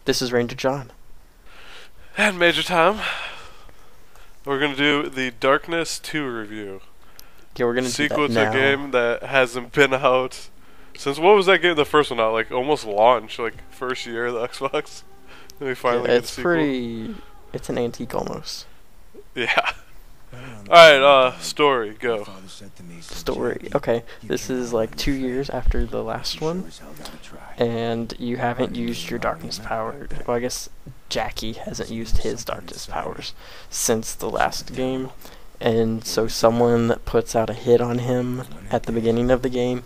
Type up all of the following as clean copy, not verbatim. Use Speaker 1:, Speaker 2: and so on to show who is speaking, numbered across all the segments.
Speaker 1: This is Ranger John.
Speaker 2: And Major Tom. We're going to do the Darkness 2 review.
Speaker 1: Yeah, we're gonna
Speaker 2: Sequel
Speaker 1: do
Speaker 2: to
Speaker 1: that
Speaker 2: a
Speaker 1: now.
Speaker 2: game that hasn't been out since, what was that game, the first one out? Like, almost launched, like, first year of the Xbox. Then we finally get a
Speaker 1: It's
Speaker 2: sequel.
Speaker 1: it's an antique almost.
Speaker 2: Yeah. Alright, story, go.
Speaker 1: Story. Okay, this is like 2 years after the last one, and you haven't used your darkness power. Well, I guess Jackie hasn't used his darkness powers since the last game, and so someone puts out a hit on him at the beginning of the game,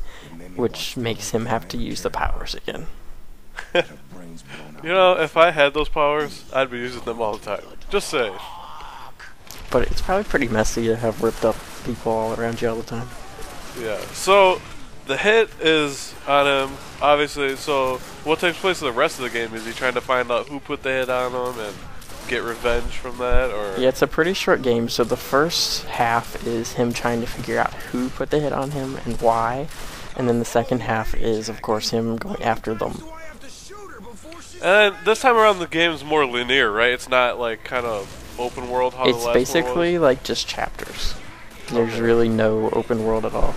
Speaker 1: which makes him have to use the powers again.
Speaker 2: You know, if I had those powers, I'd be using them all the time. Just say.
Speaker 1: But it's probably pretty messy to have ripped up people all around you all the time.
Speaker 2: Yeah, so the hit is on him, obviously. So what takes place in the rest of the game? Is he trying to find out who put the hit on him and get revenge from that? Or
Speaker 1: Yeah, it's a pretty short game, so the first half is him trying to figure out who put the hit on him and why, and then the second half is, of course, him going after them.
Speaker 2: And this time around the game's more linear, right? It's not like kind of open world how the
Speaker 1: It's
Speaker 2: last one
Speaker 1: basically
Speaker 2: was.
Speaker 1: like just chapters. There's
Speaker 2: Okay.
Speaker 1: really no open world at all.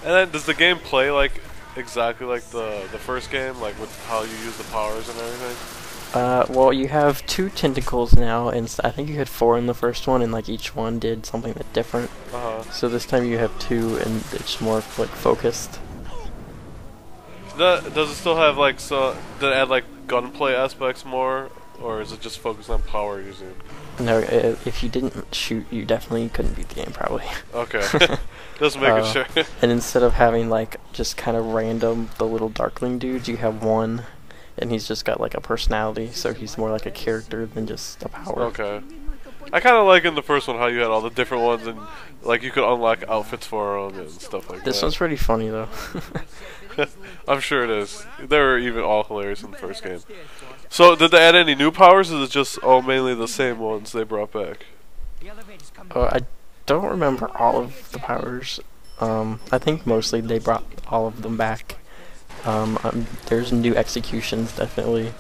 Speaker 2: And then does the game play like exactly like the first game, like with how you use the powers and everything?
Speaker 1: Well, you have 2 tentacles now, and I think you had 4 in the first one, and like each one did something that different. So this time you have 2, and it's more like focused.
Speaker 2: Does it still have like, so did it add like gunplay aspects more, or is it just focused on power using?
Speaker 1: No, if you didn't shoot, you definitely couldn't beat the game, probably.
Speaker 2: Okay. Just making sure.
Speaker 1: And instead of having like just kind of random the little darkling dudes, you have one, and he's just got like a personality, so he's more like a character than just a power.
Speaker 2: Okay. I kind of like in the first one how you had all the different ones and like you could unlock outfits for them and stuff like that.
Speaker 1: This one's pretty funny though.
Speaker 2: I'm sure it is. They were even all hilarious in the first game. So did they add any new powers, or is it just all mainly the same ones they brought back?
Speaker 1: I don't remember all of the powers. I think mostly they brought all of them back. There's new executions definitely.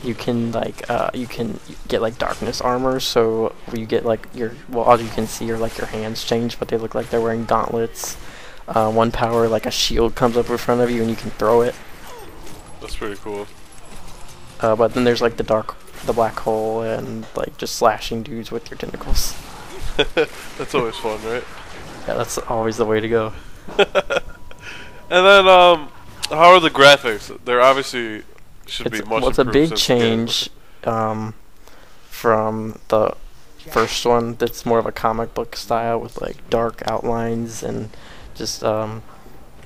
Speaker 1: You can get like darkness armor, so you get like all you can see are like your hands change, but they look like they're wearing gauntlets. One power, like a shield, comes up in front of you and you can throw it.
Speaker 2: That's pretty cool.
Speaker 1: But then there's like the black hole, and like just slashing dudes with your tentacles.
Speaker 2: That's always fun, right?
Speaker 1: Yeah, that's always the way to go.
Speaker 2: And then, how are the graphics? They're obviously should be much
Speaker 1: It's a
Speaker 2: improved
Speaker 1: big
Speaker 2: since the game.
Speaker 1: change from the first one. That's more of a comic book style with like dark outlines and just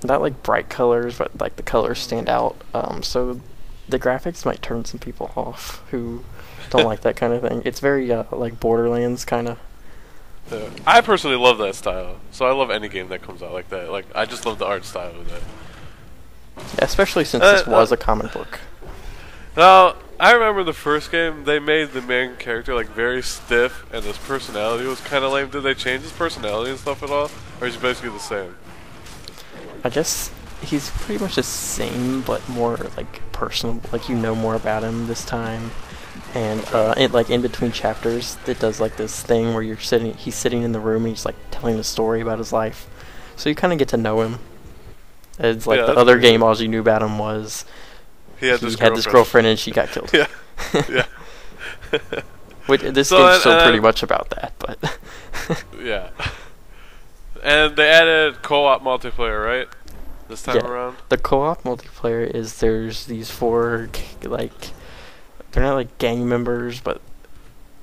Speaker 1: not like bright colors, but like the colors stand out. So the graphics might turn some people off who don't like that kind of thing. It's very like Borderlands kind of.
Speaker 2: Yeah. I personally love that style, so I love any game that comes out like that. Like, I just love the art style of that.
Speaker 1: Yeah, especially since this was a comic book.
Speaker 2: Now, I remember the first game, they made the main character like very stiff, and his personality was kind of lame. Did they change his personality and stuff at all, or is he basically the same?
Speaker 1: I guess he's pretty much the same, but more like personal. Like you know more about him this time, and like in between chapters, it does like this thing where he's sitting in the room and he's like telling a story about his life, so you kind of get to know him. It's like the other game, all you knew about him was
Speaker 2: he had
Speaker 1: this
Speaker 2: girlfriend.
Speaker 1: girlfriend and she got killed.
Speaker 2: Yeah, yeah.
Speaker 1: This game's still pretty much about that, but
Speaker 2: yeah. And they added co-op multiplayer, right? This time around?
Speaker 1: The co-op multiplayer is there's these 4, like, they're not like gang members, but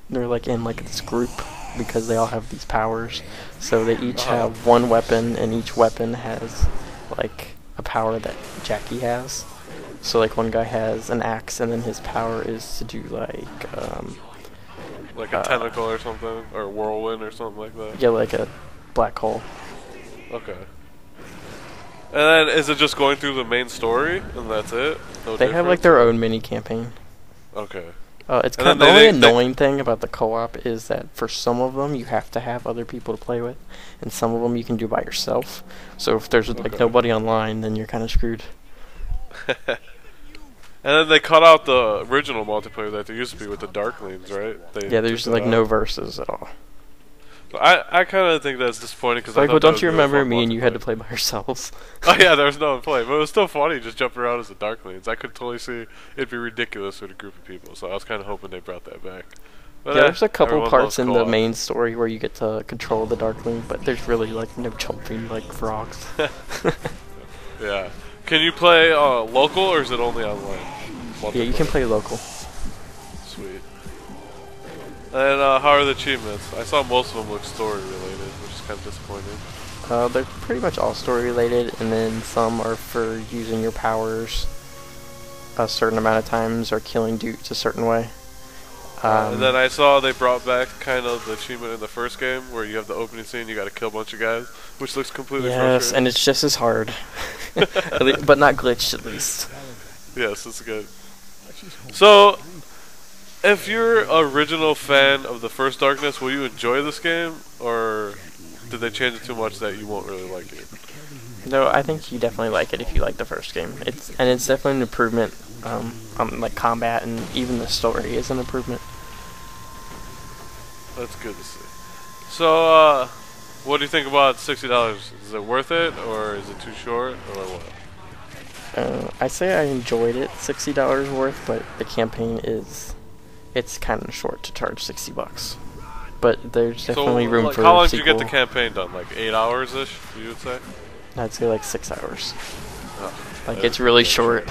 Speaker 1: they're like in like this group because they all have these powers. So they each have one weapon, and each weapon has like a power that Jackie has. So like one guy has an axe, and then his power is to do like
Speaker 2: a tentacle or something, or a whirlwind or something like that.
Speaker 1: Yeah, like a black hole.
Speaker 2: Okay. And then is it just going through the main story and that's it? No
Speaker 1: They have like their own mini campaign.
Speaker 2: Okay.
Speaker 1: It's kind of the only annoying thing about the co-op is that for some of them you have to have other people to play with, and some of them you can do by yourself. So if there's like nobody online, then you're kind of screwed.
Speaker 2: And then they cut out the original multiplayer that there used to be with the Darklings, right?
Speaker 1: Yeah, there's like no verses at all.
Speaker 2: I kind of think that's disappointing because
Speaker 1: like, well, don't you remember me and you had to play by yourselves?
Speaker 2: Oh yeah, there was no one playing, but it was still funny just jumping around as the Darklings. I could totally see it'd be ridiculous with a group of people, so I was kind of hoping they brought that back. But
Speaker 1: yeah, there's a couple parts in the
Speaker 2: co-op.
Speaker 1: main story where you get to control the Darkling, but there's really like no jumping like frogs.
Speaker 2: Yeah. Can you play local or is it only online?
Speaker 1: Yeah, you can play local.
Speaker 2: Sweet. And how are the achievements? I saw most of them look story related, which is kind of disappointing.
Speaker 1: They're pretty much all story related, and then some are for using your powers a certain amount of times or killing dudes a certain way.
Speaker 2: And then I saw they brought back kind of the achievement in the first game where you have the opening scene, you got to kill a bunch of guys, which looks completely frustrating.
Speaker 1: And it's just as hard, but not glitched at least.
Speaker 2: Yes, it's good. So, if you're an original fan of the first Darkness, will you enjoy this game, or did they change it too much that you won't really like it?
Speaker 1: No, I think you definitely like it if you like the first game. It's definitely an improvement. On like combat and even the story is an improvement.
Speaker 2: That's good to see. So, what do you think about $60? Is it worth it, or is it too short, or what?
Speaker 1: I say I enjoyed it, $60 worth, but the campaign it's kind of short to charge $60. But there's definitely room for a sequel.
Speaker 2: How long did you get the campaign done? Like 8 hours ish, you would say?
Speaker 1: I'd say like 6 hours.
Speaker 2: Oh,
Speaker 1: like it's really short.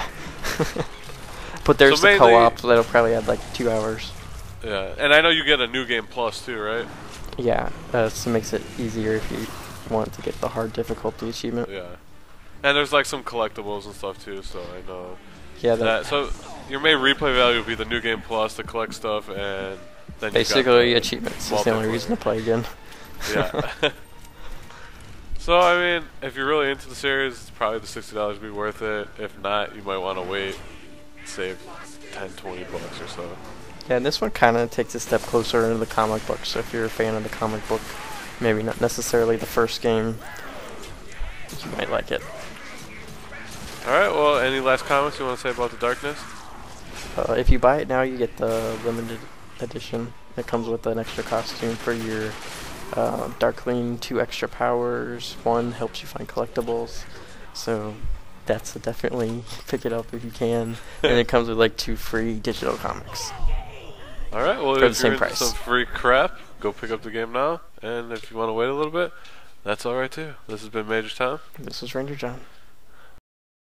Speaker 1: But there's the co-op that'll probably add like 2 hours.
Speaker 2: Yeah, and I know you get a new game plus too, right?
Speaker 1: Yeah, so it makes it easier if you want to get the hard difficulty achievement.
Speaker 2: Yeah, and there's like some collectibles and stuff too, so I know.
Speaker 1: Yeah,
Speaker 2: so your main replay value would be the new game plus to collect stuff, and then
Speaker 1: basically achievements. That's the only reason to play again.
Speaker 2: Yeah. So I mean, if you're really into the series, probably the $60 would be worth it. If not, you might want to wait. Save 10-20 bucks or so.
Speaker 1: Yeah, and this one kind of takes a step closer into the comic book, so if you're a fan of the comic book, maybe not necessarily the first game, you might like it.
Speaker 2: Alright, well, any last comments you want to say about the Darkness?
Speaker 1: If you buy it now, you get the limited edition. It comes with an extra costume for your Darkling, 2 extra powers, 1 helps you find collectibles, so that's definitely pick it up if you can. And it comes with like 2 free digital comics.
Speaker 2: Alright, well,
Speaker 1: for
Speaker 2: if
Speaker 1: the same
Speaker 2: you're into
Speaker 1: price.
Speaker 2: some free crap, go pick up the game now. And if you want to wait a little bit, that's alright too. This has been Major Tom.
Speaker 1: This is Ranger John.